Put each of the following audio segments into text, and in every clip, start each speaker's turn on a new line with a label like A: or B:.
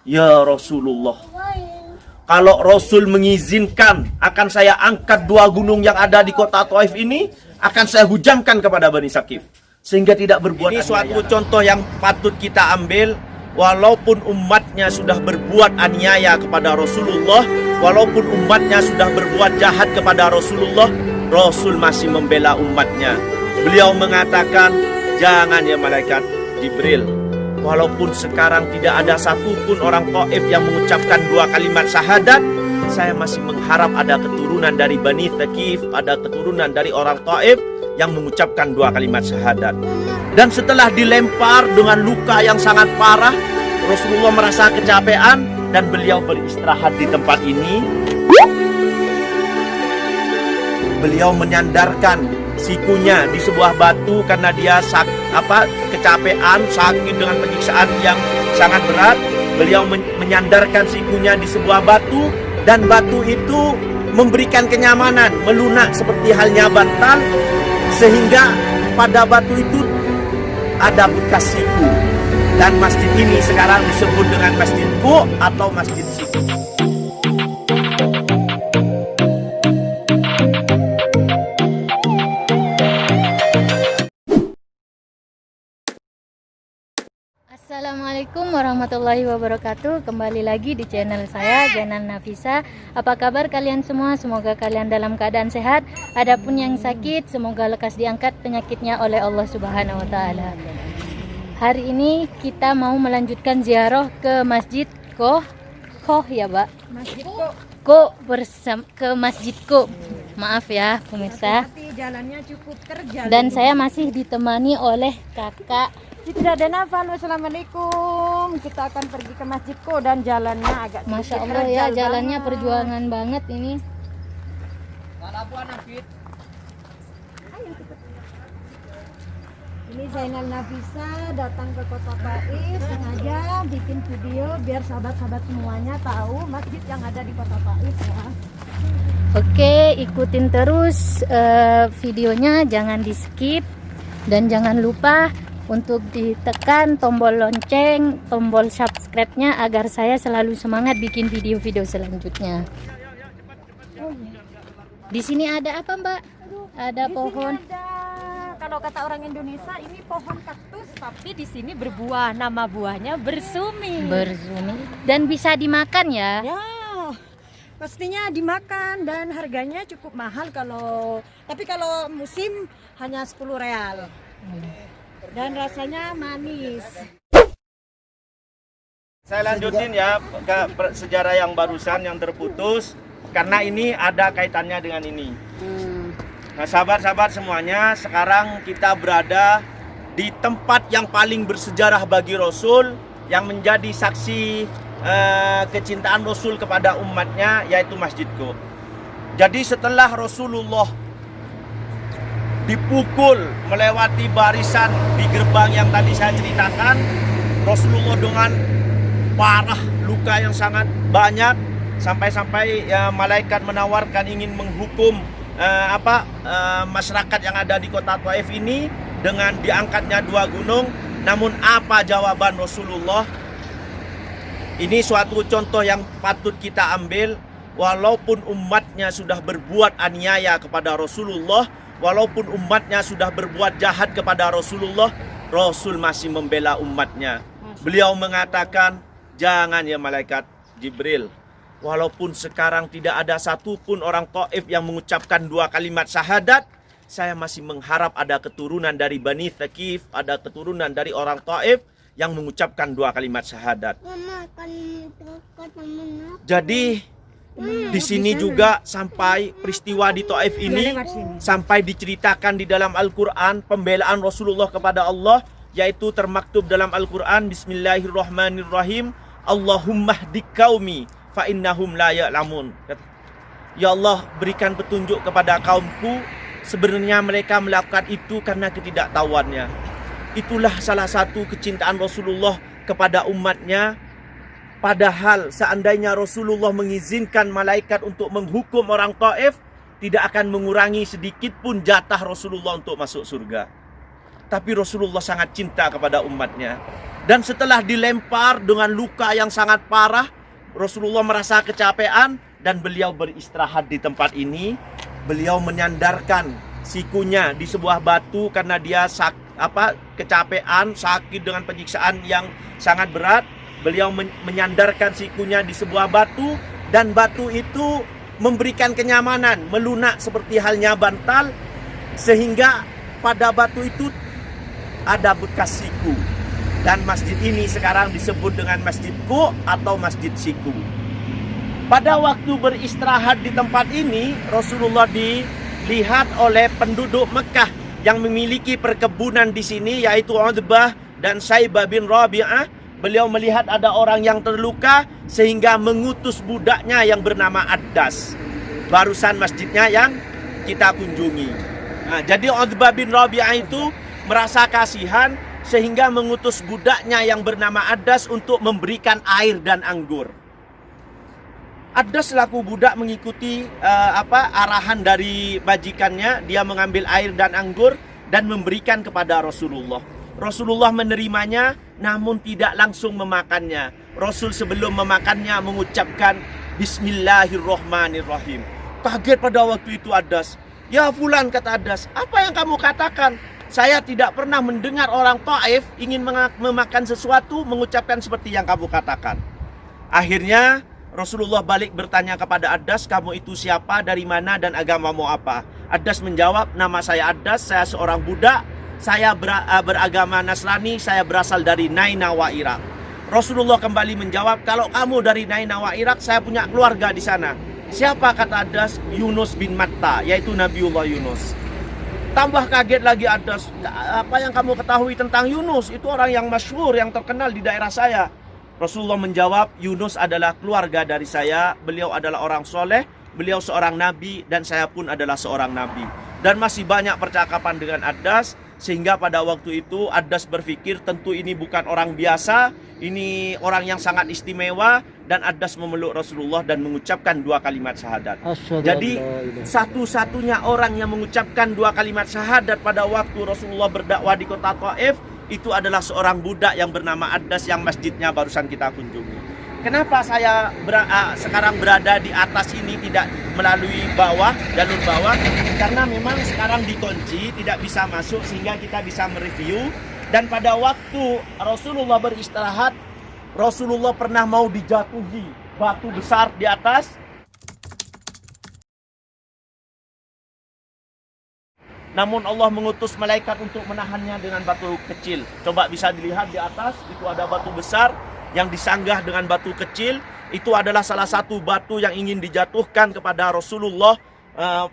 A: Ya Rasulullah, kalau Rasul mengizinkan akan saya angkat dua gunung yang ada di kota Taif ini, akan saya hujamkan kepada Bani Saqif sehingga tidak berbuat. Ini suatu contoh yang patut kita ambil. Walaupun umatnya sudah berbuat aniaya kepada Rasulullah, walaupun umatnya sudah berbuat jahat kepada Rasulullah, Rasul masih membela umatnya. Beliau mengatakan, jangan ya malaikat Jibril, walaupun sekarang tidak ada satupun orang Taif yang mengucapkan dua kalimat syahadat, saya masih mengharap ada keturunan dari Bani Thaqif, ada keturunan dari orang Taif yang mengucapkan dua kalimat syahadat. Dan setelah dilempar dengan luka yang sangat parah, Rasulullah merasa kecapean dan beliau beristirahat di tempat ini. Beliau menyandarkan sikunya di sebuah batu karena dia kecapean, sakit dengan penyiksaan yang sangat berat. Beliau menyandarkan sikunya di sebuah batu dan batu itu memberikan kenyamanan, melunak seperti halnya bantal, sehingga pada batu itu ada bekas siku. Dan masjid ini sekarang disebut dengan Masjid Ku atau Masjid Siku.
B: Assalamualaikum warahmatullahi wabarakatuh. Kembali lagi di channel saya, Zainal Nafisa. Apa kabar kalian semua? Semoga kalian dalam keadaan sehat. Adapun yang sakit, semoga lekas diangkat penyakitnya oleh Allah Subhanahu wa taala. Hari ini kita mau melanjutkan ziarah ke Masjid Koh ya, Pak?
C: Masjid
B: ke Masjid Koh. Maaf ya pemirsa.
C: Tapi jalannya cukup terjal.
B: Dan saya masih ditemani oleh kakak.
C: Tidak ada nafas. Assalamualaikum. Kita akan pergi ke Masjid Koh dan jalannya agak
B: Masya Allah ya, jalannya perjuangan banget ini.
C: Ini Zainal Nafisa datang ke Kota Taif sengaja bikin video biar sahabat-sahabat semuanya tahu masjid yang ada di Kota Taif ya.
B: Oke, ikutin terus videonya, jangan di skip dan jangan lupa untuk ditekan tombol lonceng, tombol subscribe-nya agar saya selalu semangat bikin video-video selanjutnya. Di sini ada apa, Mbak? Ada pohon.
C: Kalau kata orang Indonesia ini pohon kaktus, tapi di sini berbuah. Nama buahnya bersumi.
B: Bersumi. Dan bisa dimakan ya?
C: Ya, pastinya dimakan dan harganya cukup mahal tapi kalau musim hanya 10 real. Dan rasanya manis.
A: Saya lanjutin ya ke sejarah yang barusan yang terputus, karena ini ada kaitannya dengan ini. Nah, sahabat-sahabat semuanya, sekarang kita berada di tempat yang paling bersejarah bagi Rasul, yang menjadi saksi kecintaan Rasul kepada umatnya, yaitu Masjid Ku. Jadi setelah Rasulullah dipukul melewati barisan di gerbang yang tadi saya ceritakan, Rasulullah dengan parah, luka yang sangat banyak, sampai-sampai malaikat menawarkan ingin menghukum masyarakat yang ada di kota Taif ini dengan diangkatnya dua gunung. Namun apa jawaban Rasulullah? Ini suatu contoh yang patut kita ambil. Walaupun umatnya sudah berbuat aniaya kepada Rasulullah, walaupun umatnya sudah berbuat jahat kepada Rasulullah, Rasul masih membela umatnya. Beliau mengatakan, jangan ya malaikat Jibril, walaupun sekarang tidak ada satupun orang Taif yang mengucapkan dua kalimat syahadat, saya masih mengharap ada keturunan dari Bani Thaqif, ada keturunan dari orang Taif yang mengucapkan dua kalimat syahadat. Jadi di sini juga sampai peristiwa di Taif ini sampai diceritakan di dalam Al-Quran pembelaan Rasulullah kepada Allah, yaitu termaktub dalam Al-Quran, Bismillahirrahmanirrahim, Allahumma hdi qaumi fa innahum la ya'lamun. Ya Allah, berikan petunjuk kepada kaumku, sebenarnya mereka melakukan itu karena ketidaktahuannya. Itulah salah satu kecintaan Rasulullah kepada umatnya. Padahal seandainya Rasulullah mengizinkan malaikat untuk menghukum orang Taif, tidak akan mengurangi sedikit pun jatah Rasulullah untuk masuk surga. Tapi Rasulullah sangat cinta kepada umatnya. Dan setelah dilempar dengan luka yang sangat parah, Rasulullah merasa kecapean dan beliau beristirahat di tempat ini. Beliau menyandarkan sikunya di sebuah batu karena dia kecapean, sakit dengan penyiksaan yang sangat berat. Beliau menyandarkan sikunya di sebuah batu, dan batu itu memberikan kenyamanan, melunak seperti halnya bantal, sehingga pada batu itu ada bekas siku. Dan masjid ini sekarang disebut dengan Masjid Ku atau Masjid Siku. Pada waktu beristirahat di tempat ini, Rasulullah dilihat oleh penduduk Mekah yang memiliki perkebunan di sini, yaitu Utbah dan Syaibah bin Rabi'ah. Beliau melihat ada orang yang terluka sehingga mengutus budaknya yang bernama Addas. Barusan masjidnya yang kita kunjungi. Nah, jadi Utbah bin Rabi'ah itu merasa kasihan sehingga mengutus budaknya yang bernama Addas untuk memberikan air dan anggur. Addas selaku budak mengikuti arahan dari majikannya. Dia mengambil air dan anggur dan memberikan kepada Rasulullah. Rasulullah menerimanya namun tidak langsung memakannya. Rasul sebelum memakannya mengucapkan Bismillahirrahmanirrahim. Kaget pada waktu itu Addas. Ya fulan, kata Addas, apa yang kamu katakan? Saya tidak pernah mendengar orang Taif ingin memakan sesuatu mengucapkan seperti yang kamu katakan. Akhirnya Rasulullah balik bertanya kepada Addas, kamu itu siapa, dari mana, dan agamamu apa? Addas menjawab, nama saya Addas, saya seorang budak, saya beragama Nasrani, saya berasal dari Nainawa, Irak. Rasulullah kembali menjawab, kalau kamu dari Nainawa, Irak, saya punya keluarga di sana. Siapa, kata Addas? Yunus bin Matta, yaitu Nabiullah Yunus. Tambah kaget lagi Addas, apa yang kamu ketahui tentang Yunus? Itu orang yang masyhur, yang terkenal di daerah saya. Rasulullah menjawab, Yunus adalah keluarga dari saya, beliau adalah orang soleh, beliau seorang nabi, dan saya pun adalah seorang nabi. Dan masih banyak percakapan dengan Addas, sehingga pada waktu itu Addas berpikir tentu ini bukan orang biasa, ini orang yang sangat istimewa, dan Addas memeluk Rasulullah dan mengucapkan 2 kalimat syahadat. Jadi satu-satunya orang yang mengucapkan 2 kalimat syahadat pada waktu Rasulullah berdakwah di kota Taif itu adalah seorang budak yang bernama Addas yang masjidnya barusan kita kunjungi. Kenapa saya sekarang berada di atas ini tidak melalui jalur bawah? Karena memang sekarang dikunci, tidak bisa masuk sehingga kita bisa mereview. Dan pada waktu Rasulullah beristirahat, Rasulullah pernah mau dijatuhi batu besar di atas. Namun Allah mengutus malaikat untuk menahannya dengan batu kecil. Coba bisa dilihat di atas, itu ada batu besar yang disanggah dengan batu kecil. Itu adalah salah satu batu yang ingin dijatuhkan kepada Rasulullah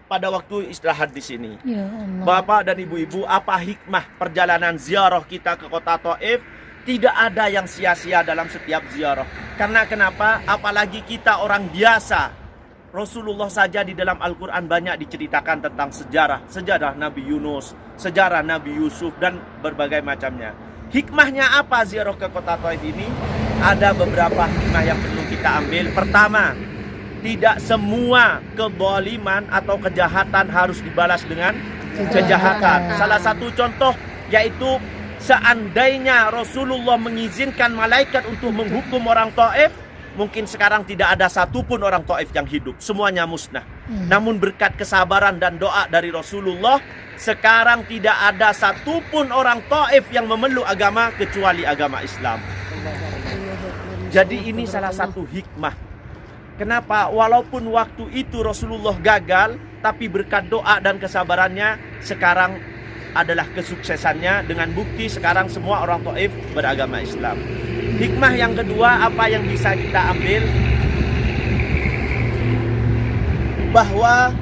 A: pada waktu istirahat di sini. Ya Allah. Bapak dan ibu-ibu, apa hikmah perjalanan ziarah kita ke kota Taif? Tidak ada yang sia-sia dalam setiap ziarah. Karena kenapa? Apalagi kita orang biasa. Rasulullah saja di dalam Al-Quran banyak diceritakan tentang sejarah Nabi Yunus, sejarah Nabi Yusuf, dan berbagai macamnya. Hikmahnya apa ziarah ke kota Taif ini? Ada beberapa hikmah yang perlu kita ambil. Pertama, tidak semua kezaliman atau kejahatan harus dibalas dengan kejahatan. Salah satu contoh yaitu seandainya Rasulullah mengizinkan malaikat untuk menghukum orang Taif, mungkin sekarang tidak ada satupun orang Taif yang hidup, semuanya musnah. Namun berkat kesabaran dan doa dari Rasulullah, sekarang tidak ada satupun orang Taif yang memeluk agama kecuali agama Islam. Jadi ini salah satu hikmah. Kenapa? Walaupun waktu itu Rasulullah gagal, tapi berkat doa dan kesabarannya, sekarang adalah kesuksesannya dengan bukti sekarang semua orang Taif beragama Islam. Hikmah yang kedua, apa yang bisa kita ambil? Bahwa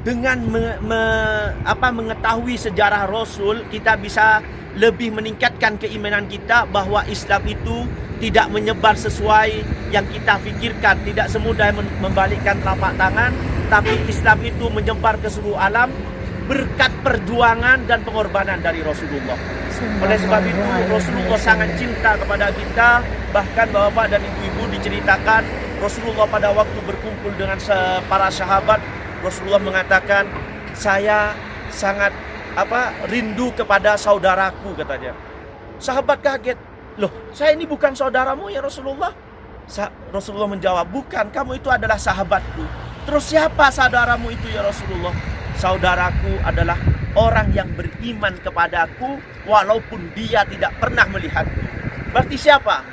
A: dengan mengetahui sejarah Rasul, kita bisa lebih meningkatkan keimanan kita bahwa Islam itu tidak menyebar sesuai yang kita pikirkan, tidak semudah membalikkan telapak tangan, tapi Islam itu menyebar ke seluruh alam berkat perjuangan dan pengorbanan dari Rasulullah. Oleh sebab itu Rasulullah sangat cinta kepada kita. Bahkan bapak dan ibu-ibu diceritakan Rasulullah pada waktu berkumpul dengan para sahabat, Rasulullah mengatakan, saya sangat rindu kepada saudaraku, katanya. Sahabat kaget, Loh, saya ini bukan saudaramu ya Rasulullah? Rasulullah menjawab, bukan, kamu itu adalah sahabatku. Terus siapa saudaramu itu ya Rasulullah? Saudaraku adalah orang yang beriman kepadaku walaupun dia tidak pernah melihatku. Berarti siapa?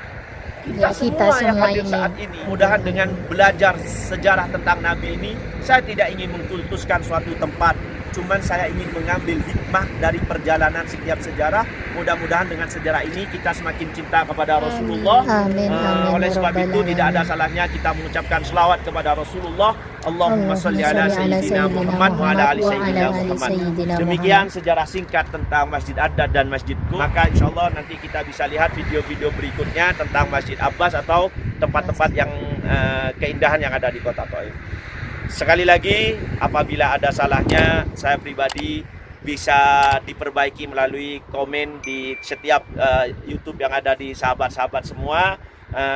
A: Kita semua yang hadir saat ini. Mudahan dengan belajar sejarah tentang Nabi ini, saya tidak ingin mengkultuskan suatu tempat, cuman saya ingin mengambil hikmah dari perjalanan setiap sejarah. Mudah-mudahan dengan sejarah ini kita semakin cinta kepada Rasulullah.
B: Amin.
A: Oleh sebab itu tidak ada salahnya kita mengucapkan selawat kepada Rasulullah. Allahumma salli ala sayyidina Muhammad wa ala ali sayyidina Muhammad. Demikian sejarah singkat tentang Masjid Ad-Dad dan Masjidku. Maka insyaallah nanti kita bisa lihat video-video berikutnya tentang Masjid Abbas atau tempat-tempat yang keindahan yang ada di Kota Thaif. Sekali lagi, apabila ada salahnya, saya pribadi bisa diperbaiki melalui komen di setiap YouTube yang ada di sahabat-sahabat semua,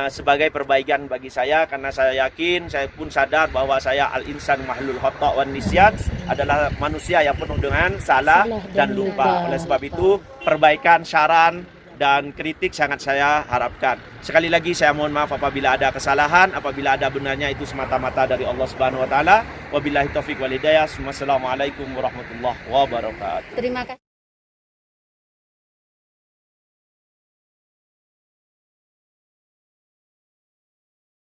A: sebagai perbaikan bagi saya, karena saya yakin, saya pun sadar bahwa saya al-insan mahlul khata' wan nisyan, adalah manusia yang penuh dengan salah dan lupa. Oleh sebab itu, perbaikan, saran dan kritik sangat saya harapkan. Sekali lagi saya mohon maaf apabila ada kesalahan, apabila ada benarnya itu semata-mata dari Allah Subhanahu wa taala. Wabillahi taufik wal hidayah. Wassalamualaikum warahmatullahi wabarakatuh.
B: Terima kasih.